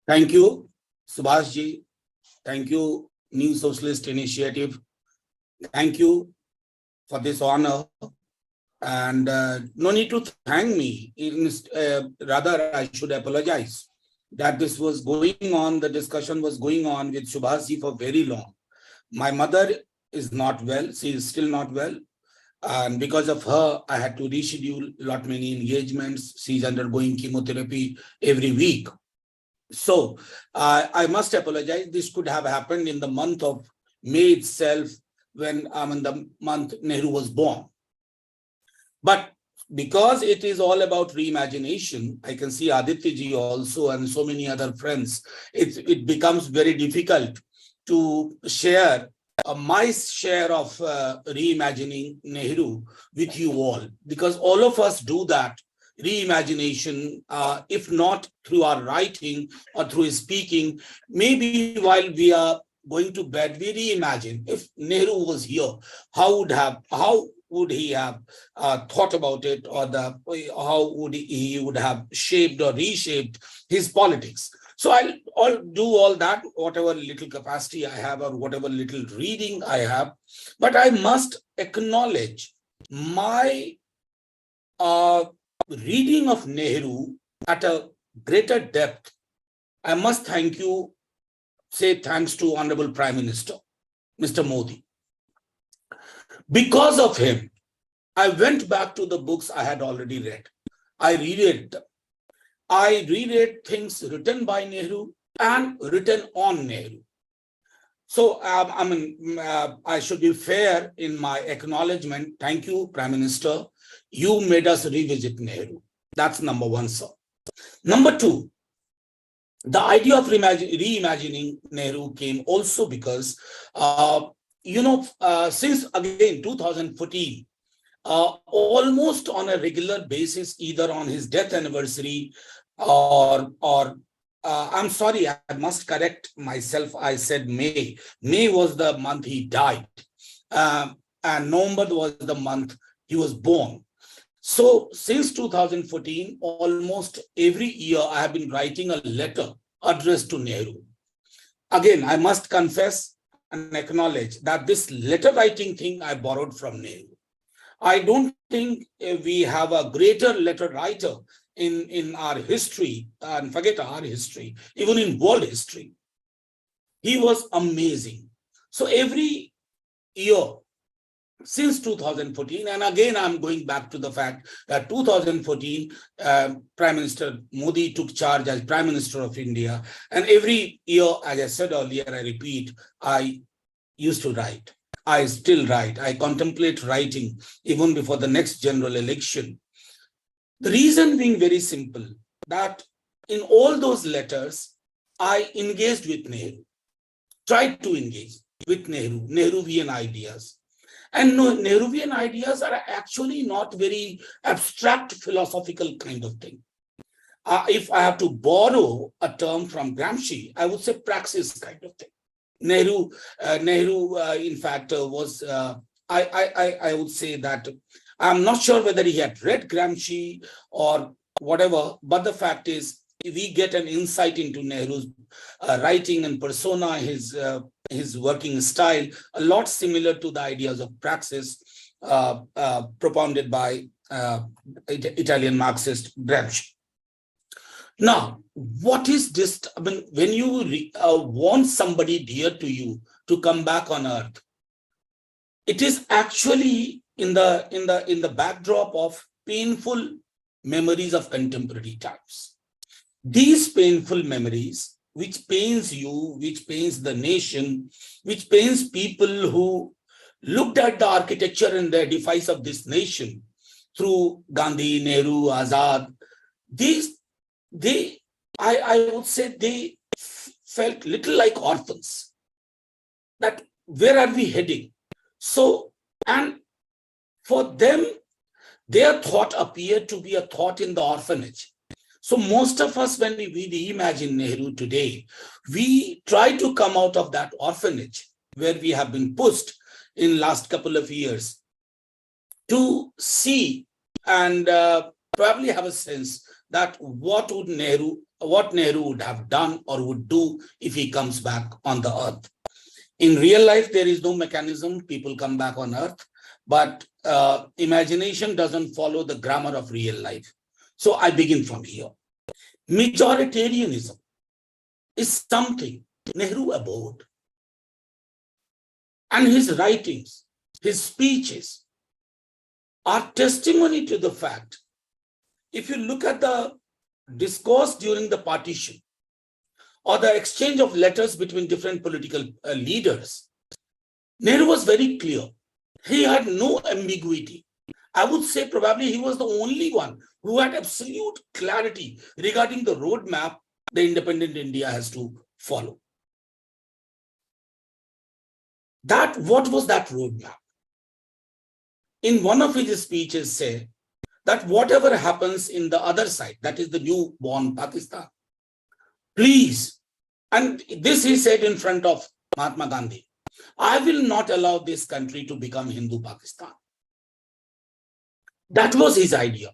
Thank you, Subhash ji. Thank you, New Socialist Initiative. Thank you for this honor. And no need to thank me. Rather, I should apologize that this was going on, the discussion was going on with Subhash ji for very long. My mother is not well. She is still not well. And because of her, I had to reschedule many engagements. She's undergoing chemotherapy every week. So I must apologize. This could have happened in the month of May itself, when in the month Nehru was born. But because it is all about reimagination, I can see Aditya ji also and so many other friends, it becomes very difficult to share my share of reimagining Nehru with you all, because all of us do that reimagination, if not through our writing or through speaking, maybe while we are going to bed, we reimagine if Nehru was here, how would he have thought about it, or how would he would have shaped or reshaped his politics. So I'll do all that, whatever little capacity I have or whatever little reading I have, but I must acknowledge my reading of Nehru at a greater depth. I must say thanks to Honorable Prime Minister, Mr. Modi. Because of him, I went back to the books I had already read. I reread them. I reread things written by Nehru and written on Nehru. So, I should be fair in my acknowledgement. Thank you, Prime Minister. You made us revisit Nehru. That's number one, sir. Number two, the idea of reimagining Nehru came also because, since again 2014, almost on a regular basis, either on his death anniversary or I'm sorry, I must correct myself. I said May. May was the month he died, and November was the month he was born. So since 2014, almost every year I have been writing a letter addressed to Nehru. Again, I must confess and acknowledge that this letter writing thing I borrowed from Nehru. I don't think we have a greater letter writer in our history, and forget our history, even in world history. He was amazing. So every year since 2014, and again I'm going back to the fact that 2014 Prime Minister Modi took charge as Prime Minister of India, and every year, as I said earlier, I repeat, I used to write. I still write. I contemplate writing even before the next general election. The reason being very simple, that in all those letters, I engaged with Nehru, tried to engage with Nehruvian ideas. And Nehruvian ideas are actually not very abstract philosophical kind of thing. If I have to borrow a term from Gramsci, I would say praxis kind of thing. Nehru, in fact, was, I would say that I'm not sure whether he had read Gramsci or whatever, but the fact is, we get an insight into Nehru's writing and persona, his working style, a lot similar to the ideas of praxis propounded by Italian Marxist Gramsci. Now, what is this? I mean, when you want somebody dear to you to come back on earth, it is actually in the backdrop of painful memories of contemporary times. These painful memories, which pains you, which pains the nation, which pains people who looked at the architecture and the edifice of this nation through Gandhi, Nehru, Azad, I would say they felt little like orphans. That where are we heading? So, and for them, their thought appeared to be a thought in the orphanage. So most of us, when we reimagine Nehru today, we try to come out of that orphanage where we have been pushed in last couple of years to see and probably have a sense that what Nehru would have done or would do if he comes back on the earth. In real life, there is no mechanism people come back on earth, but imagination doesn't follow the grammar of real life. So I begin from here. Majoritarianism is something Nehru abhorred. And his writings, his speeches are testimony to the fact. If you look at the discourse during the partition or the exchange of letters between different political leaders, Nehru was very clear. He had no ambiguity. I would say probably he was the only one who had absolute clarity regarding the roadmap the independent India has to follow. What was that roadmap? In one of his speeches said that whatever happens in the other side, that is the newborn Pakistan, please, and this he said in front of Mahatma Gandhi, I will not allow this country to become Hindu Pakistan. That was his idea.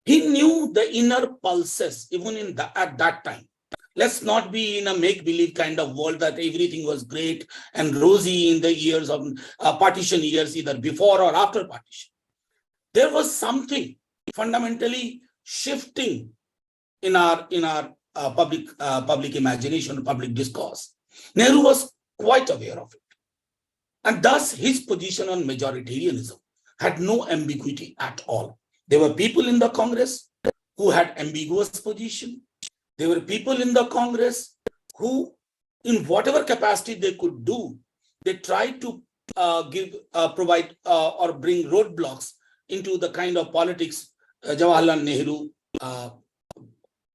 He knew the inner pulses even at that time. Let's not be in a make-believe kind of world that everything was great and rosy in the years of partition years, either before or after partition. There was something fundamentally shifting in our public imagination, public discourse. Nehru was quite aware of it. And thus his position on majoritarianism had no ambiguity at all. There were people in the Congress who had ambiguous position. There were people in the Congress who, in whatever capacity they could do, they tried to provide or bring roadblocks into the kind of politics Jawaharlal Nehru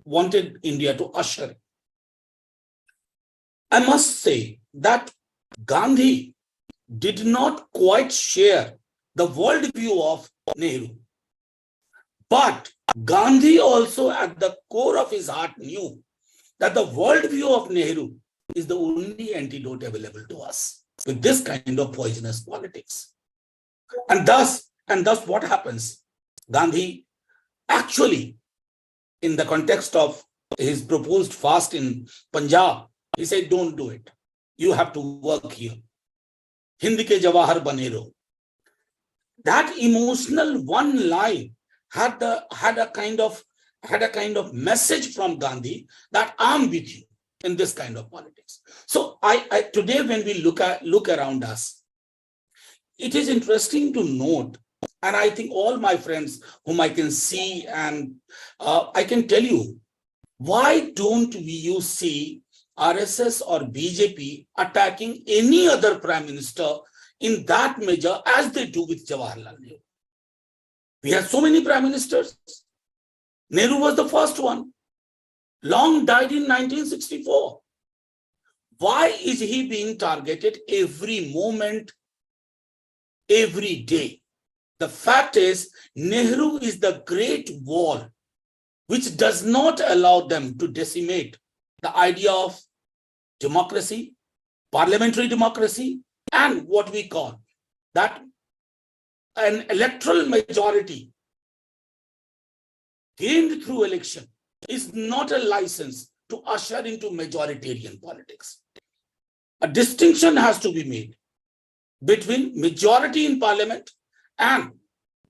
wanted India to usher. I must say that Gandhi did not quite share the worldview of Nehru. But Gandhi also at the core of his heart knew that the worldview of Nehru is the only antidote available to us with this kind of poisonous politics. And thus what happens? Gandhi actually, in the context of his proposed fast in Punjab, he said, don't do it. You have to work here. Hindi ke Jawahar bane raho. That emotional one line had a kind of message from Gandhi that I'm with you in this kind of politics. So today when we look around us, it is interesting to note, and I think all my friends whom I can see and I can tell you, why don't you see RSS or BJP attacking any other prime minister in that measure as they do with Jawaharlal Nehru? We have so many prime ministers. Nehru was the first one. Long died in 1964. Why is he being targeted every moment, every day? The fact is, Nehru is the great wall which does not allow them to decimate the idea of democracy, parliamentary democracy, and what we call that an electoral majority gained through election is not a license to usher into majoritarian politics. A distinction has to be made between majority in parliament and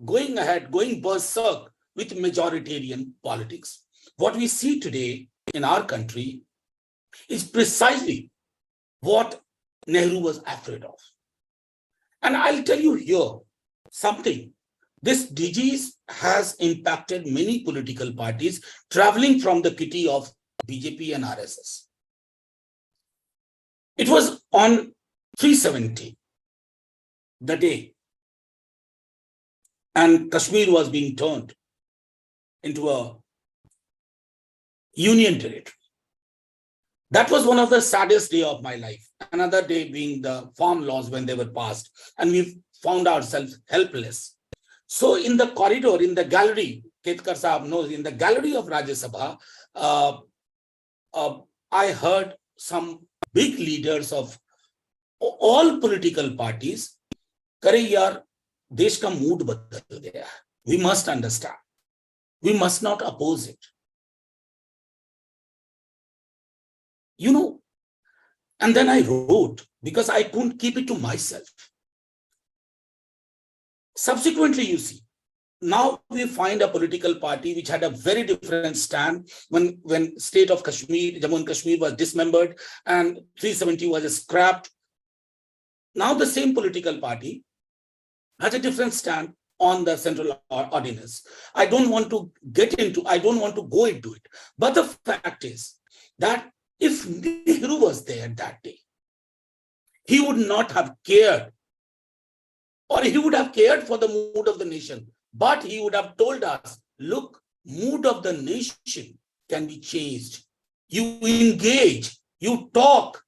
going berserk with majoritarian politics. What we see today in our country is precisely what Nehru was afraid of. And I'll tell you here something. This disease has impacted many political parties traveling from the kitty of BJP and RSS. It was on 370, the day, and Kashmir was being turned into a union territory. That was one of the saddest days of my life. Another day being the farm laws when they were passed, and we found ourselves helpless. So in the corridor, in the gallery, Ketkar Sahab knows, in the gallery of Rajya Sabha, I heard some big leaders of all political parties, "Kare yaar, desh ka mood badal gaya. We must understand. We must not oppose it. You know, and then I wrote, because I couldn't keep it to myself. Subsequently, you see, now we find a political party which had a very different stand when state of Kashmir, Jammu and Kashmir was dismembered and 370 was scrapped. Now the same political party has a different stand on the central ordinance. I don't want to go into it. But the fact is that if Nehru was there that day, he would not have cared, or he would have cared for the mood of the nation. But he would have told us, look, mood of the nation can be changed. You engage, you talk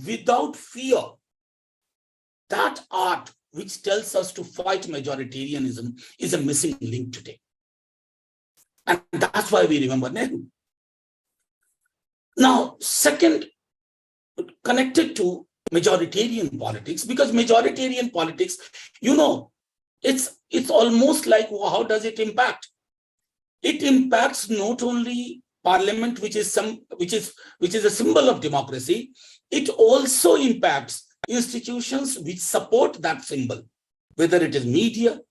without fear. That art which tells us to fight majoritarianism is a missing link today. And that's why we remember Nehru. Now, second, connected to majoritarian politics, because majoritarian politics, you know, it's almost like, how does it impact? It impacts not only parliament, which is a symbol of democracy. It also impacts institutions which support that symbol, whether it is media,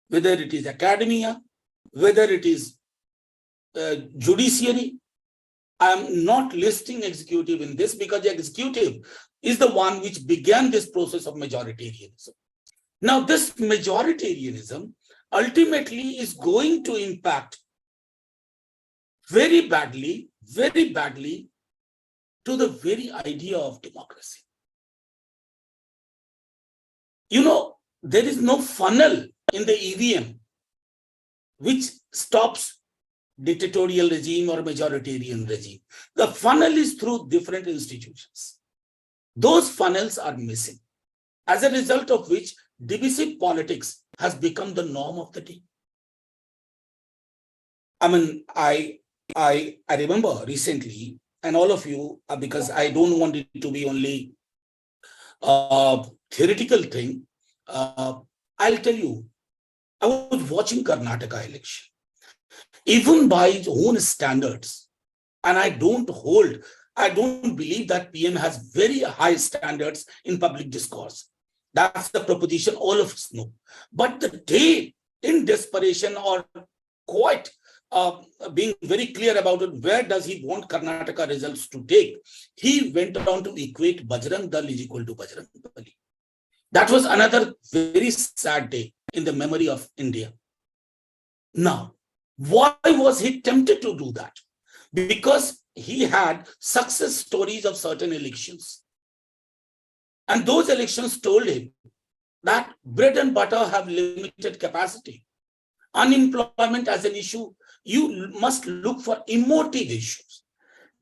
whether it is academia, whether it is judiciary. I am not listing executive in this because the executive is the one which began this process of majoritarianism. Now, this majoritarianism ultimately is going to impact very badly to the very idea of democracy. You know, there is no funnel in the EVM which stops dictatorial regime or majoritarian regime. The funnel is through different institutions. Those funnels are missing, as a result of which divisive politics has become the norm of the day. I mean, I remember recently, and all of you, because I don't want it to be only a theoretical thing, I'll tell you, I was watching Karnataka election. Even by its own standards, and I don't believe that PM has very high standards in public discourse. That's the proposition all of us know. But the day, in desperation or quite being very clear about it, where does he want Karnataka results to take? He went on to equate Bajrang Dal is equal to Bajrang Bali. That was another very sad day in the memory of India. Now, why was he tempted to do that? Because he had success stories of certain elections. And those elections told him that bread and butter have limited capacity. Unemployment as an issue, you must look for emotive issues.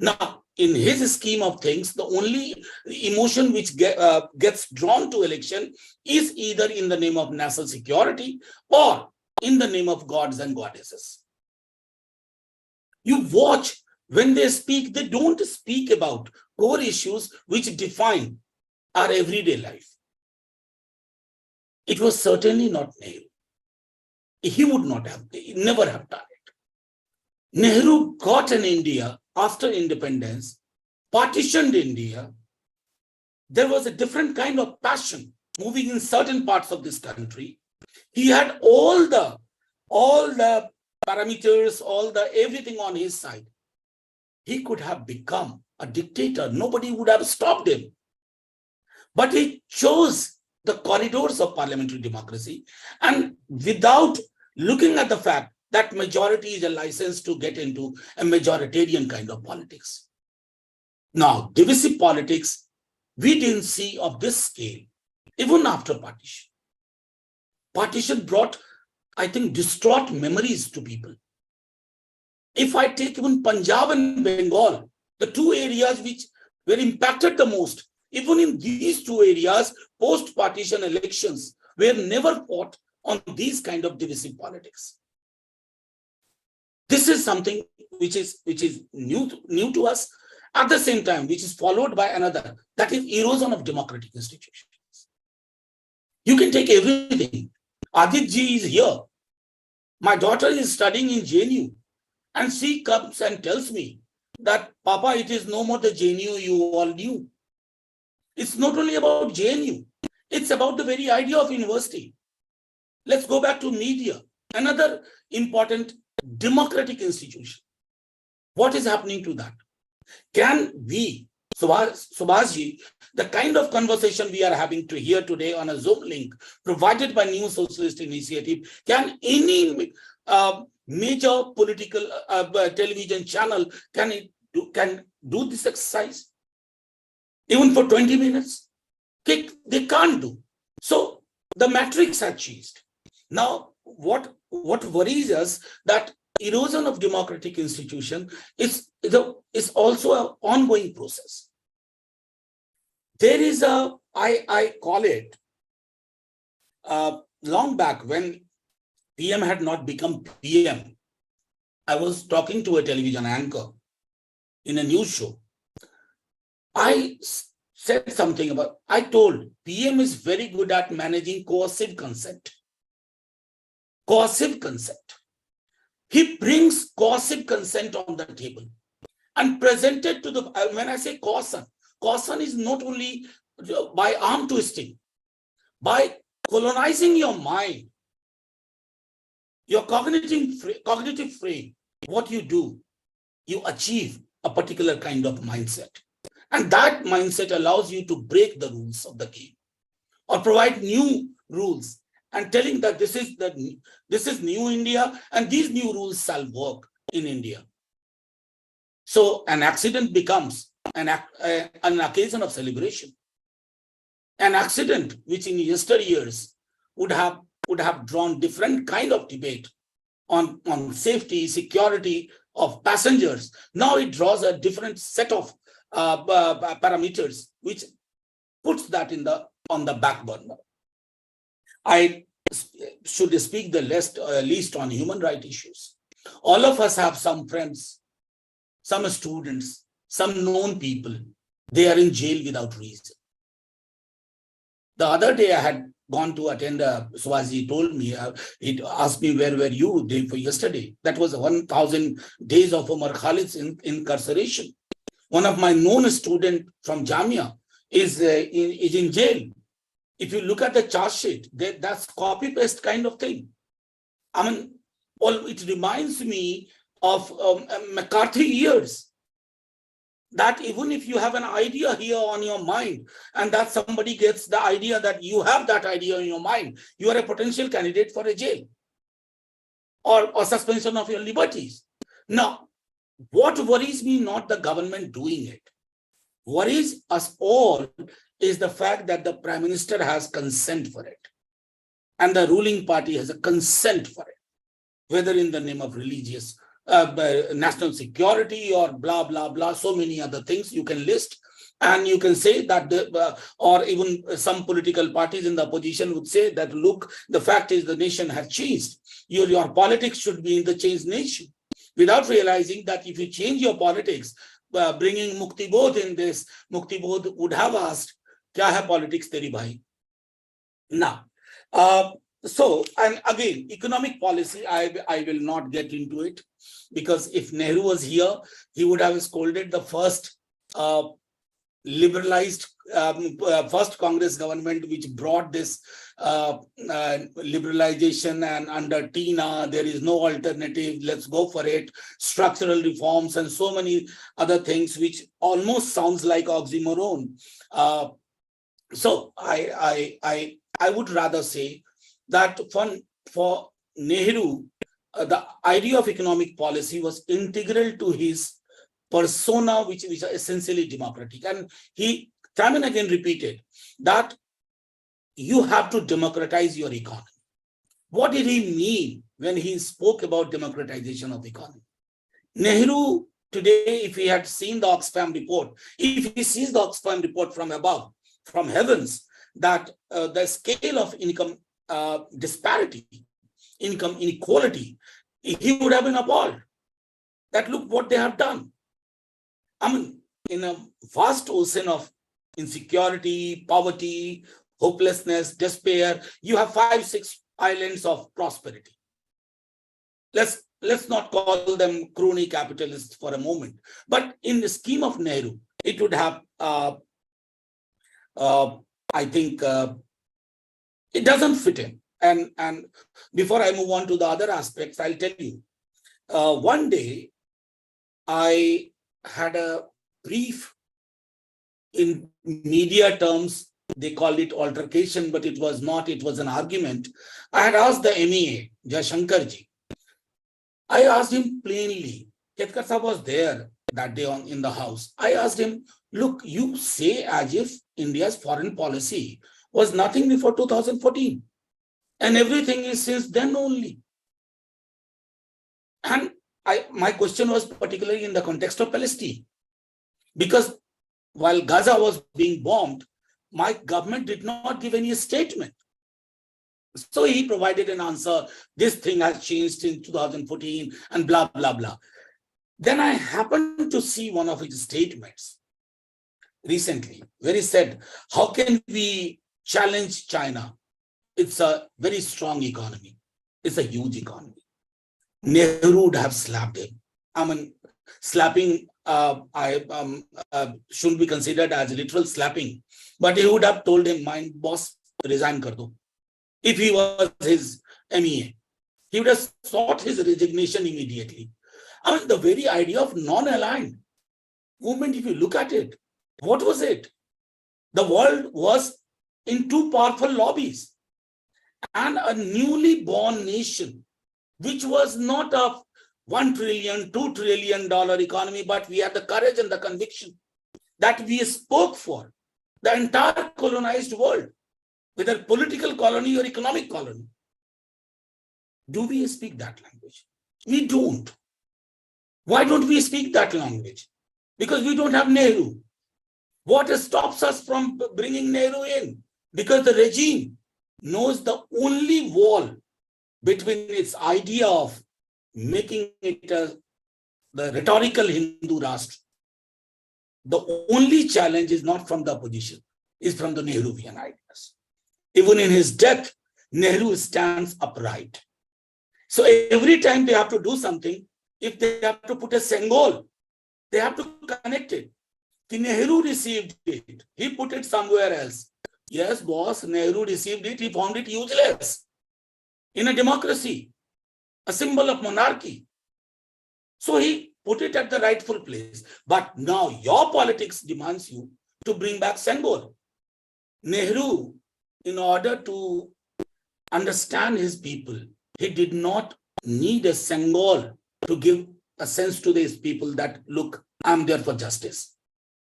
Now, in his scheme of things, the only emotion which gets drawn to election is either in the name of national security or in the name of gods and goddesses. You watch, when they speak, they don't speak about core issues which define our everyday life. It was certainly not Nehru. He would never have done it. Nehru got an India after independence, partitioned India. There was a different kind of passion moving in certain parts of this country. He had all the parameters, everything on his side. He could have become a dictator. Nobody would have stopped him. But he chose the corridors of parliamentary democracy, and without looking at the fact that majority is a license to get into a majoritarian kind of politics. Now, divisive politics, we didn't see of this scale, even after partition. Partition brought, I think, distraught memories to people. If I take even Punjab and Bengal, the two areas which were impacted the most, even in these two areas, post-partition elections were never fought on these kind of divisive politics. This is something which is new to us. At the same time, which is followed by another, that is erosion of democratic institutions. You can take everything. Adit ji is here. My daughter is studying in JNU. And she comes and tells me that, Papa, it is no more the JNU you all knew. It's not only about JNU. It's about the very idea of university. Let's go back to media, another important democratic institution. What is happening to that? Can we, Subhashji, the kind of conversation we are having to hear today on a Zoom link provided by New Socialist Initiative, can any major political television channel can do this exercise? Even for 20 minutes? They can't do. So the matrix has changed. Now, what worries us that erosion of democratic institution is also an ongoing process. There is I call it, long back when PM had not become PM, I was talking to a television anchor in a news show. I said something about, I told PM is very good at managing coercive consent. Coercive consent. He brings coercive consent on the table and presented to the, when I say coercion is not only by arm twisting, by colonizing your mind, your cognitive frame. What you do, you achieve a particular kind of mindset. And that mindset allows you to break the rules of the game or provide new rules and telling that this is new India and these new rules shall work in India. So an accident becomes an occasion of celebration. An accident which in yesteryears would have drawn different kind of debate on safety, security of passengers. Now it draws a different set of parameters, which puts that on the back burner. I should speak the least on human rights issues. All of us have some friends, some students, some known people. They are in jail without reason. The other day I had gone to attend, Swazi told me, he asked me, where were you day for yesterday? That was 1,000 days of Umar Khalid's incarceration. One of my known student from Jamia is in jail. If you look at the charge sheet, that's copy-paste kind of thing. I mean, it reminds me of McCarthy years. That even if you have an idea here on your mind and that somebody gets the idea that you have that idea in your mind, you are a potential candidate for a jail or suspension of your liberties. Now, what worries me, not the government doing it. Worries us all is the fact that the Prime Minister has consent for it. And the ruling party has a consent for it, whether in the name of religious, national security or blah, blah, blah, so many other things you can list. And you can say that, or even some political parties in the opposition would say that, look, the fact is the nation has changed. Your politics should be in the changed nation. Without realizing that if you change your politics, bringing Mukti Bodh in this, Mukti Bodh would have asked, kya hai politics teri bhai? Now, so, and again, economic policy, I will not get into it, because if Nehru was here, he would have scolded the first liberalized, first Congress government which brought this liberalization, and under Tina, there is no alternative, let's go for it, structural reforms and so many other things, which almost sounds like oxymoron. So I would rather say that for Nehru, the idea of economic policy was integral to his persona, which is essentially democratic. And he time and again repeated that you have to democratize your economy. What did he mean when he spoke about democratization of the economy? Nehru today, if he had seen the Oxfam report, if he sees the Oxfam report from above, from heavens, that the scale of income disparity, income inequality, he would have been appalled. That look what they have done. I mean, in a vast ocean of insecurity, poverty, hopelessness, despair, you have 5-6 islands of prosperity. Let's let's not call them crony capitalists for a moment. But in the scheme of Nehru, it would have, I think, it doesn't fit in. And before I move on to the other aspects, I'll tell you, one day I had a brief, in media terms, they called it altercation, but it was not, it was an argument. I had asked the MEA, Jashankarji. I asked him plainly, Ketkar Sahab was there that day in the house. I asked him, look, you say as if India's foreign policy was nothing before 2014. And everything is since then only. And my question was particularly in the context of Palestine. Because while Gaza was being bombed, my government did not give any statement. So he provided an answer, this thing has changed in 2014 and blah, blah, blah. Then I happened to see one of his statements recently, where he said, how can we challenge China? It's a very strong economy. It's a huge economy. Nehru would have slapped him. I mean, slapping shouldn't be considered as literal slapping, but he would have told him, my boss, resign kar do. If he was his MEA, he would have sought his resignation immediately. I mean, the very idea of non-aligned movement, if you look at it, what was it? The world was in two powerful lobbies, and a newly born nation, which was not a $1 trillion, $2 trillion economy, but we had the courage and the conviction that we spoke for the entire colonized world, whether political colony or economic colony. Do we speak that language? We don't. Why don't we speak that language? Because we don't have Nehru. What stops us from bringing Nehru in? Because the regime knows the only wall between its idea of making it the rhetorical Hindu Rashtra. The only challenge is not from the opposition, is from the Nehruvian ideas. Even in his death, Nehru stands upright. So every time they have to do something, if they have to put a Sengol, they have to connect it. The Nehru received it. He put it somewhere else. Yes, boss, Nehru received it. He found it useless. In a democracy, a symbol of monarchy. So he put it at the rightful place. But now your politics demands you to bring back Sengol. Nehru, in order to understand his people, he did not need a Sengol to give a sense to these people that, look, I'm there for justice.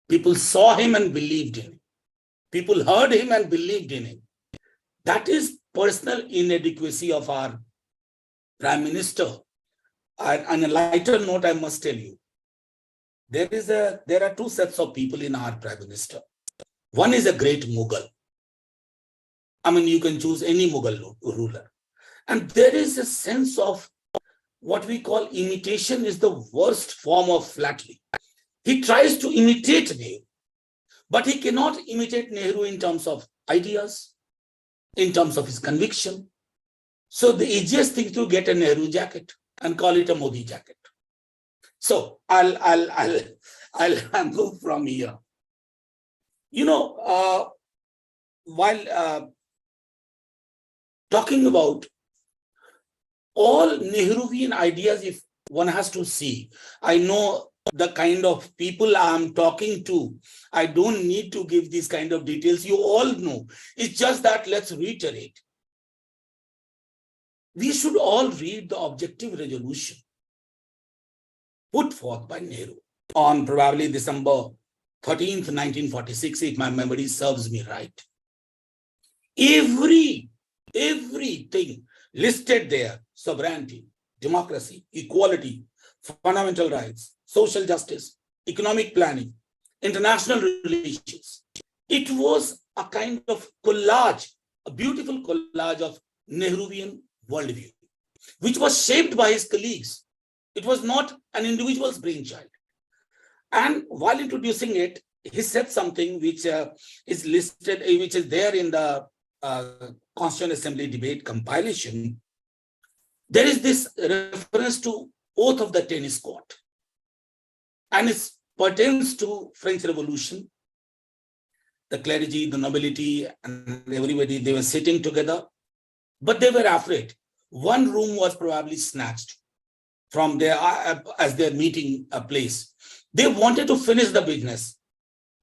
People saw him and believed in him. People heard him and believed in him. That is personal inadequacy of our Prime Minister. On a lighter note, I must tell you, there are two sets of people in our Prime Minister. One is a great Mughal. I mean, you can choose any Mughal ruler. And there is a sense of what we call imitation is the worst form of flattery. He tries to imitate Nehru, but he cannot imitate Nehru in terms of ideas, in terms of his conviction. So the easiest thing to get a Nehru jacket and call it a Modi jacket. So I'll move from here. You know, while talking about all Nehruvian ideas, if one has to see, I know the kind of people I'm talking to, I don't need to give these kind of details. You all know. It's just that let's reiterate. We should all read the objective resolution put forth by Nehru on probably December 13th, 1946, if my memory serves me right. Everything listed there: sovereignty, democracy, equality, fundamental rights, social justice, economic planning, international relations. It was a kind of collage, a beautiful collage of Nehruvian worldview, which was shaped by his colleagues. It was not an individual's brainchild. And while introducing it, he said something which is listed, which is there in the Constituent Assembly debate compilation. There is this reference to oath of the tennis court, and it pertains to French Revolution. The clergy, the nobility, and everybody, they were sitting together, but they were afraid. One room was probably snatched from their as their meeting place. They wanted to finish the business,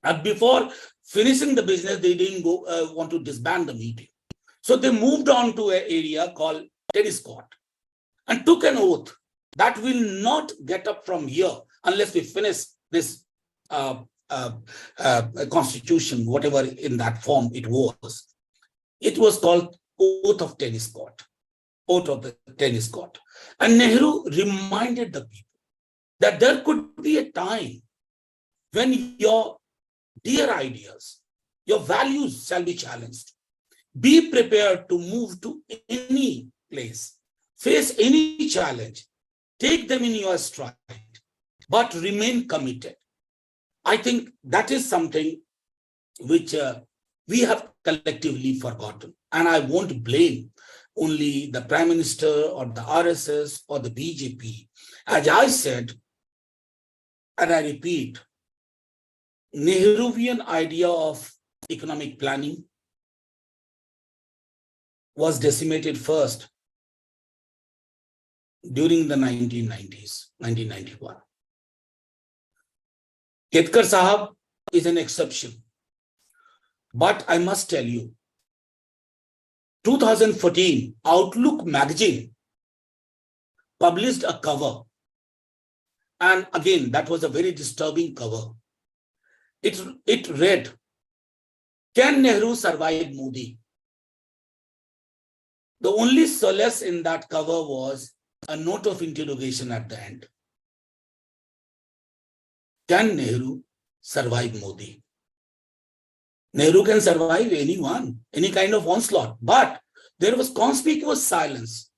and before finishing the business, they didn't want to disband the meeting. So they moved on to an area called tennis court and took an oath that will not get up from here unless we finish this constitution, whatever in that form it was. It was called oath of tennis court, oath of the tennis court. And Nehru reminded the people that there could be a time when your dear ideas, your values shall be challenged. Be prepared to move to any place, face any challenge, take them in your stride, but remain committed. I think that is something which we have collectively forgotten. And I won't blame only the Prime Minister or the RSS or the BJP. As I said, and I repeat, Nehruvian idea of economic planning was decimated first during the 1990s, 1991. Ketkar Sahab is an exception. But I must tell you, 2014, Outlook magazine published a cover. And again, that was a very disturbing cover. It read, "Can Nehru survive Modi?" The only solace in that cover was a note of interrogation at the end. Can Nehru survive Modi? Nehru can survive anyone, any kind of onslaught, but there was conspicuous silence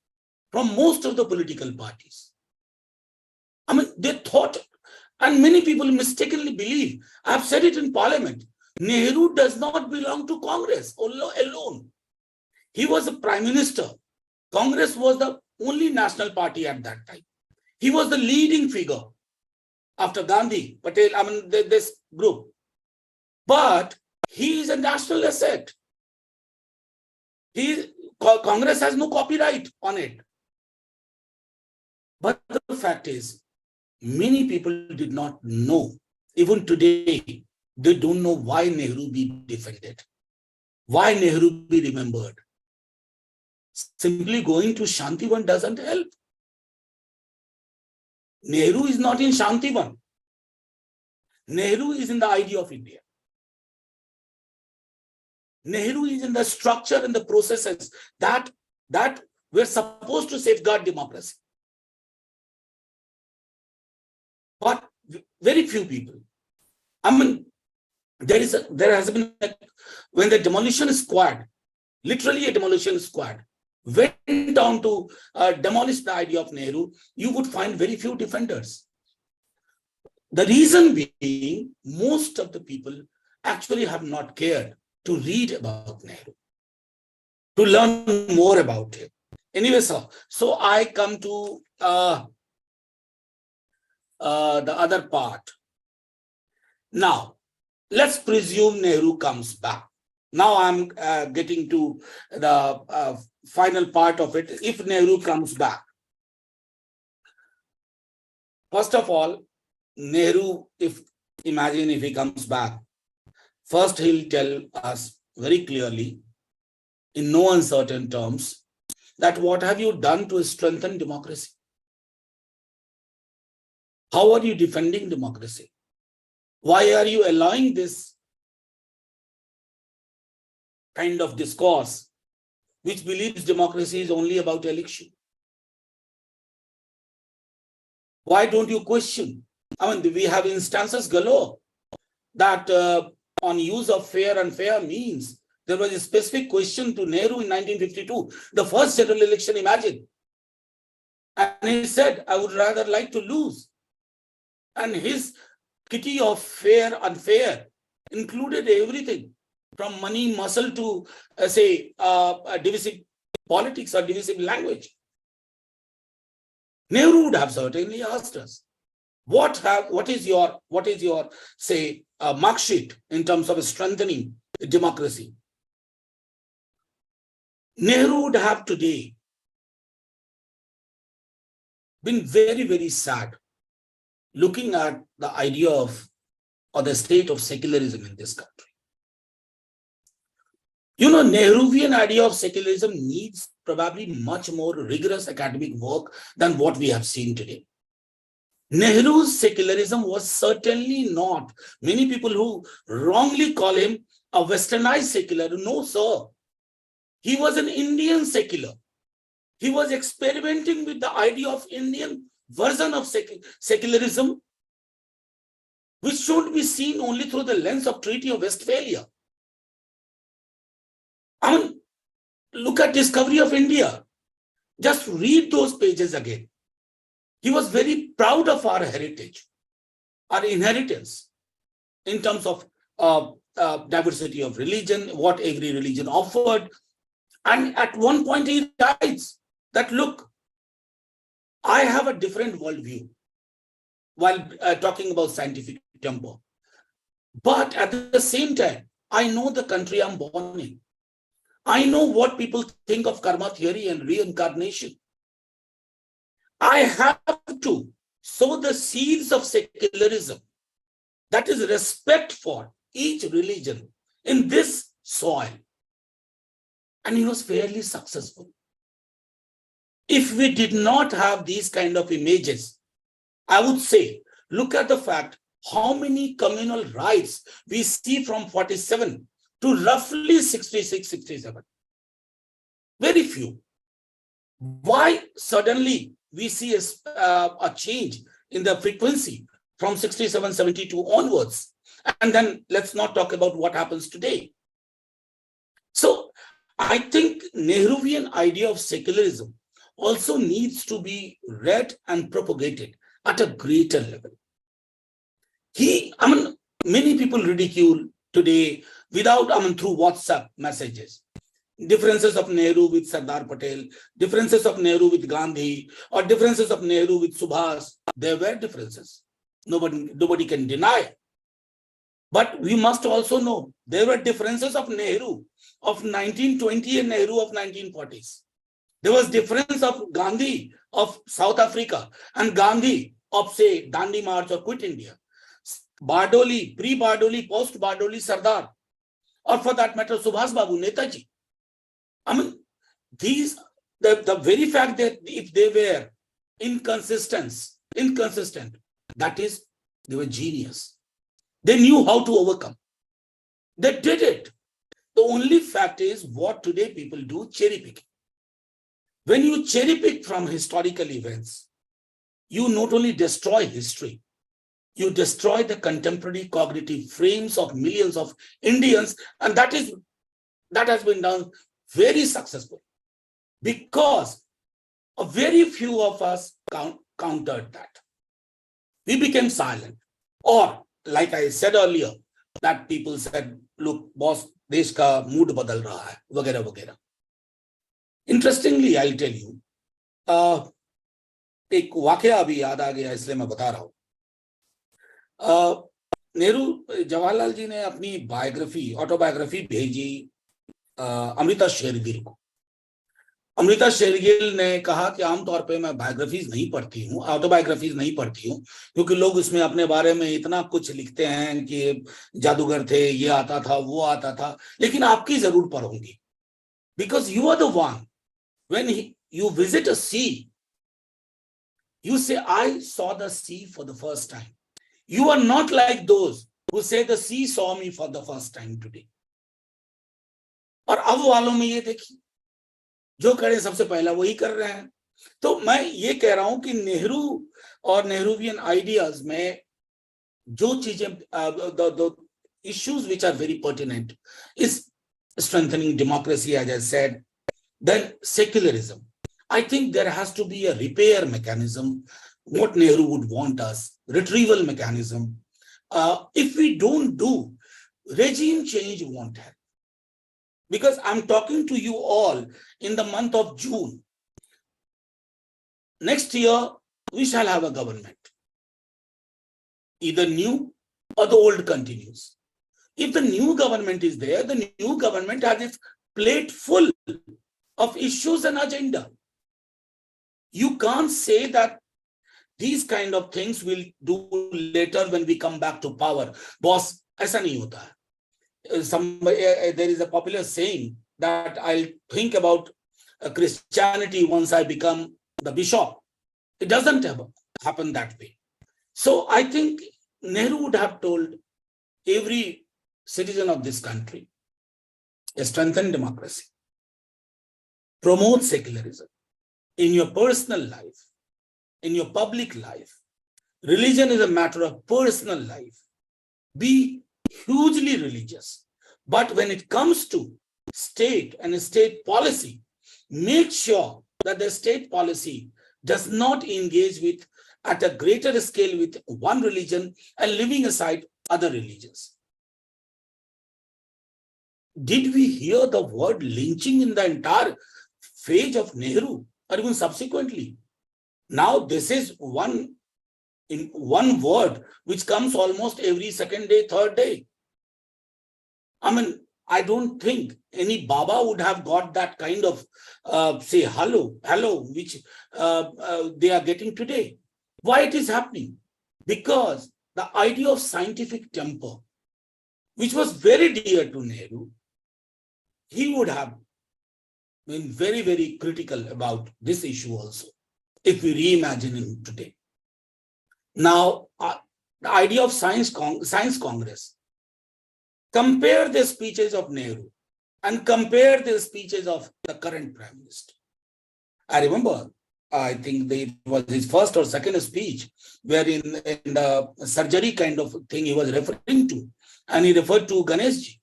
from most of the political parties. I mean, they thought, and many people mistakenly believe, I've said it in Parliament, Nehru does not belong to Congress alone. He was a prime minister. Congress was the only national party at that time. He was the leading figure after Gandhi, Patel, I mean, this group. But he is a national asset. Congress has no copyright on it. But the fact is, many people did not know. Even today, they don't know why Nehru be defended, why Nehru be remembered. Simply going to Shantivan doesn't help. Nehru is not in Shantivan. Nehru is in the idea of India. Nehru is in the structure and the processes that were supposed to safeguard democracy. But very few people. I mean, there has been, when the demolition squad, literally a demolition squad, went down to demolish the idea of Nehru, you would find very few defenders. The reason being, most of the people actually have not cared to read about Nehru, to learn more about him. Anyway, sir, so I come to the other part. Now, let's presume Nehru comes back. Now I'm getting to the final part of it. If Nehru comes back, first of all, Nehru, imagine if he comes back, first he'll tell us very clearly, in no uncertain terms, that what have you done to strengthen democracy? How are you defending democracy? Why are you allowing this kind of discourse which believes democracy is only about election? Why don't you question? I mean, we have instances galore that on use of fair and unfair means, there was a specific question to Nehru in 1952, the first general election, imagine. And he said, I would rather like to lose. And his kitty of fair, unfair included everything from money, muscle to, divisive politics or divisive language. Nehru would have certainly asked us, what is your say mark sheet in terms of strengthening democracy? Nehru would have today been very, very sad looking at the idea of or the state of secularism in this country. You know, Nehruvian idea of secularism needs probably much more rigorous academic work than what we have seen today. Nehru's secularism was certainly not, many people who wrongly call him a westernized secular. No, sir. He was an Indian secular. He was experimenting with the idea of Indian version of secularism, which should be seen only through the lens of Treaty of Westphalia. I mean, look at Discovery of India. Just read those pages again. He was very proud of our heritage, our inheritance, in terms of diversity of religion, what every religion offered. And at one point he writes that, look, I have a different worldview while talking about scientific temper. But at the same time, I know the country I'm born in. I know what people think of karma theory and reincarnation. I have to sow the seeds of secularism, that is respect for each religion, in this soil. And he was fairly successful. If we did not have these kind of images, I would say, look at the fact how many communal rights we see from 47 to roughly 66, 67. Very few. Why suddenly we see a change in the frequency from 67, 72 onwards? And then let's not talk about what happens today. So I think Nehruvian idea of secularism also needs to be read and propagated at a greater level. Many people ridicule today through WhatsApp messages, differences of Nehru with Sardar Patel, differences of Nehru with Gandhi, or differences of Nehru with Subhas. There were differences. Nobody can deny. But we must also know there were differences of Nehru of 1920 and Nehru of 1940s. There was difference of Gandhi of South Africa and Gandhi of, say, Dandi March or Quit India. Bardoli, pre-Bardoli, post-Bardoli Sardar, or for that matter, Subhas Babu, Netaji. The very fact that if they were inconsistent, that is, they were genius. They knew how to overcome. They did it. The only fact is what today people do, cherry picking. When you cherry pick from historical events, you not only destroy history, you destroy the contemporary cognitive frames of millions of Indians, and that has been done very successfully because a very few of us countered that. We became silent, or like I said earlier, that people said, look, boss, देश का mood बदल रहा है, वगैरह वगैरह. Interestingly, I'll tell you, एक वाकया अभी याद आ गया, इसलिए मैं बता रहा हूँ. जवाहरलाल जी ने अपनी ऑटोबायोग्राफी भेजी अमृता शेरगिल को. अमृता शेरगिल ने कहा कि आमतौर पे मैं बायोग्राफीज नहीं पढ़ती हूँ, ऑटोबायोग्राफीज नहीं पढ़ती हूँ, क्योंकि लोग उसमें अपने बारे में इतना कुछ लिखते हैं कि जादूगर थे, ये आता था, वो आता था, लेकिन आपकी जरूर पढ़ूंगी. Because you are the one, when you visit a sea, you say, I saw the sea for the first time. You are not like those who say the sea saw me for the first time today. और अब वालों में ये देखिए, जो करें सबसे पहला वही कर रहे हैं. तो मैं ये कह रहा हूं कि नेहरू और नेहरूवियन आइडियाज में जो चीजें, the issues which are very pertinent is strengthening democracy, as I said, then secularism. I think there has to be a repair mechanism, what Nehru would want us, retrieval mechanism. If we don't do, regime change won't happen. Because I'm talking to you all in the month of June. next year we shall have a government, either new or the old continues. If the new government is there, the new government has its plate full of issues and agenda. You can't say that these kind of things we'll do later when we come back to power. Boss, aisa nahi hota hai. There is a popular saying that I'll think about Christianity once I become the bishop. It doesn't happen that way. So I think Nehru would have told every citizen of this country, strengthen democracy, promote secularism in your personal life, in your public life. Religion is a matter of personal life. Be hugely religious. But when it comes to state and state policy, make sure that the state policy does not engage with at a greater scale with one religion and leaving aside other religions. Did we hear the word lynching in the entire phase of Nehru or even subsequently? Now this is one word which comes almost every second day, third day. I mean, I don't think any Baba would have got that kind of say hello, which they are getting today. Why it is happening? Because the idea of scientific temper, which was very dear to Nehru, he would have been very, very critical about this issue also, if we reimagine him today. Now, the idea of Science Congress, compare the speeches of Nehru and compare the speeches of the current Prime Minister. I remember, I think it was his first or second speech, where in the surgery kind of thing he was referring to, and he referred to Ganeshji.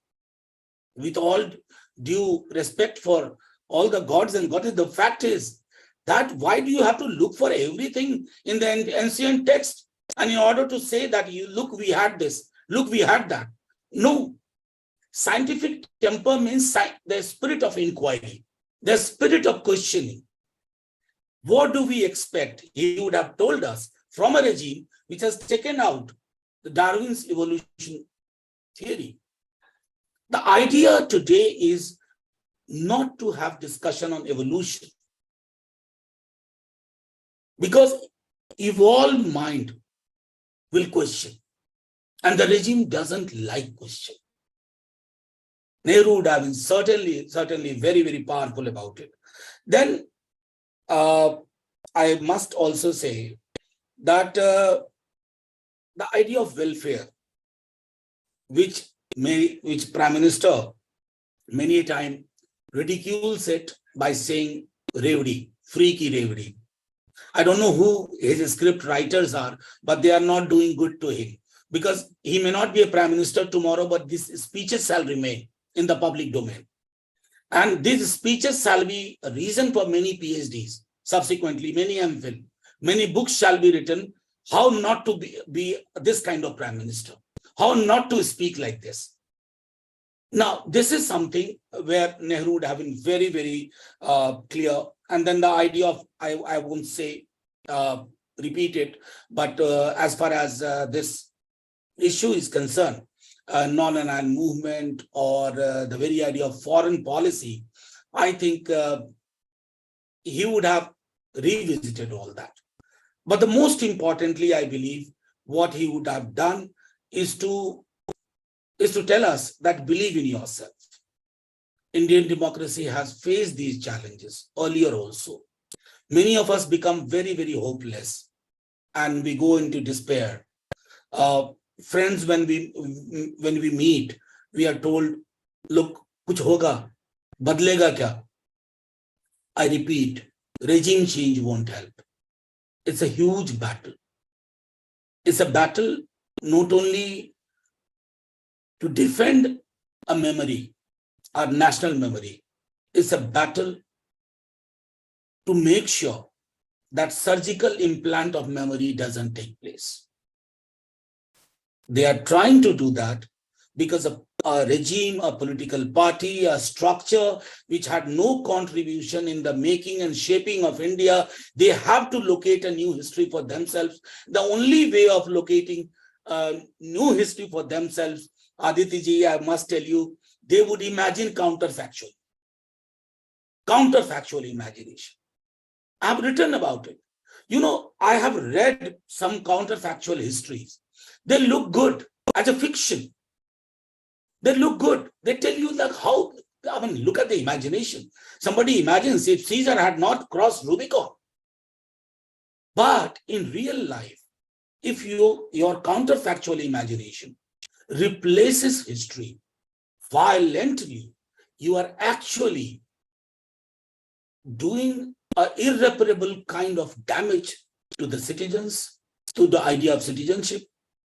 With all due respect for all the gods and goddesses, the fact is that why do you have to look for everything in the ancient text? And in order to say that, look, we had this, look, we had that. No. Scientific temper means the spirit of inquiry, the spirit of questioning. What do we expect? He would have told us from a regime which has taken out the Darwin's evolution theory. The idea today is not to have discussion on evolution, because evolved mind will question, and the regime doesn't like question. Nehru would have been certainly very, very powerful about it. Then I must also say that the idea of welfare, which Prime Minister many a time ridicules it by saying revdi, freaky revdi. I don't know who his script writers are, but they are not doing good to him, because he may not be a Prime Minister tomorrow, but these speeches shall remain in the public domain. And these speeches shall be a reason for many PhDs, subsequently many MPhil, many books shall be written, how not to be this kind of Prime Minister, how not to speak like this. Now, this is something where Nehru would have been very, very clear. And then the idea of, I won't say repeat it, but as far as this issue is concerned, non-aligned movement or the very idea of foreign policy, I think he would have revisited all that. But the most importantly, I believe what he would have done is to tell us that believe in yourself. Indian democracy has faced these challenges earlier also. Many of us become very, very hopeless and we go into despair. Friends, when we meet, we are told, look, kuch hoga, badlega kya? I repeat, regime change won't help. It's a huge battle. It's a battle not only to defend a memory, our national memory. It's a battle to make sure that surgical implant of memory doesn't take place. They are trying to do that because the a regime, a political party, a structure which had no contribution in the making and shaping of India. They have to locate a new history for themselves. The only way of locating a new history for themselves, Aditi ji, I must tell you, they would imagine counterfactual imagination. I've written about it. I have read some counterfactual histories. They look good as a fiction. They look good. They tell you like how, look at the imagination. Somebody imagines if Caesar had not crossed Rubicon. But in real life, if your counterfactual imagination replaces history violently, you are actually doing an irreparable kind of damage to the citizens, to the idea of citizenship,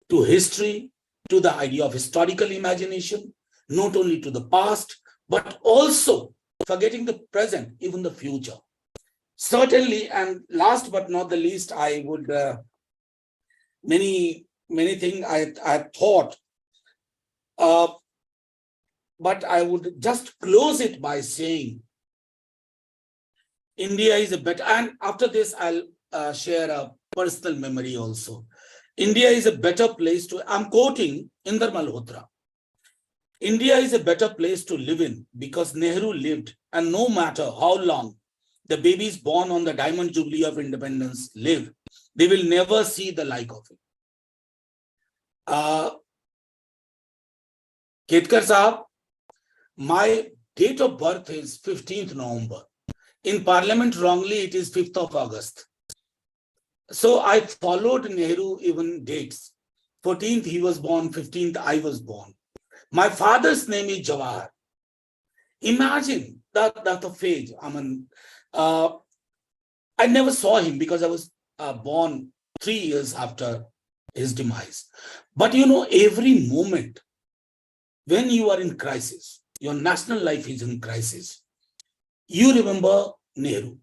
to history, to the idea of historical imagination, not only to the past, but also forgetting the present, even the future. Certainly, and last but not the least, I would, many things I thought, but I would just close it by saying, India is a better, and after this, I'll share a personal memory also. India is a better place to, I'm quoting Inder Malhotra. India is a better place to live in because Nehru lived, and no matter how long the babies born on the Diamond Jubilee of Independence live, they will never see the like of it. Ketkar Sahab, my date of birth is 15th November. In Parliament, wrongly, it is 5th of August. So I followed Nehru even dates. 14th, he was born. 15th, I was born. My father's name is Jawahar. Imagine that phase. I never saw him because I was born 3 years after his demise. But every moment when you are in crisis, your national life is in crisis, you remember Nehru.